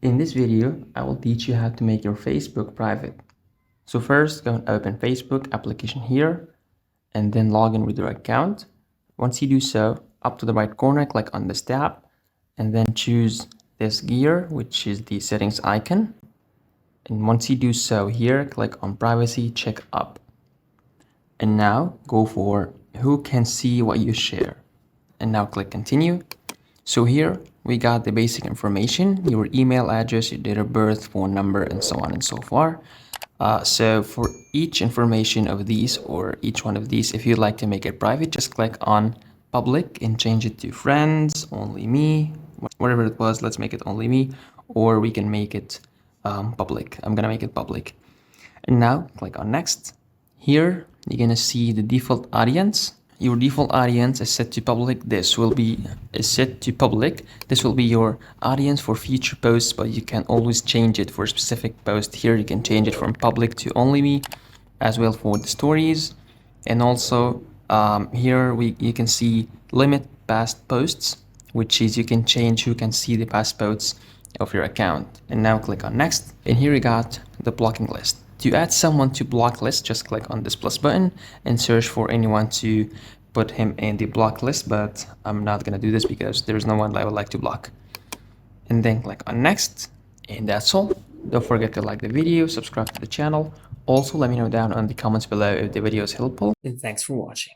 In this video, I will teach you how to make your Facebook private. So first, go and open Facebook application here and then log in with your account. Once you do so, up to the right corner, click on this tab and then choose this gear, which is the settings icon. And once you do so here, click on privacy, check up. And now go for who can see what you share. And now click continue. So here we got the basic information, your email address, your date of birth, phone number, and so on and so forth. So for each information of these or each one of these, if you'd like to make it private, just click on public and change it to friends, only me, whatever it was, let's make it only me, or we can make it public. I'm gonna make it public. And now click on next. Here you're gonna see the default audience. Your default audience is set to public. This will be your audience for future posts, but you can always change it for a specific post. Here you can change it from public to only me, as well for the stories. And also here you can see limit past posts, which is you can change who can see the past posts of your account. And now click on next. And here you got the blocking list. To add someone to block list, just click on this plus button and search for anyone to put him in the block list, but I'm not gonna do this because there's no one that I would like to block. And then click on next, and that's all. Don't forget to like the video, subscribe to the channel. Also, let me know down on the comments below if the video is helpful, and thanks for watching.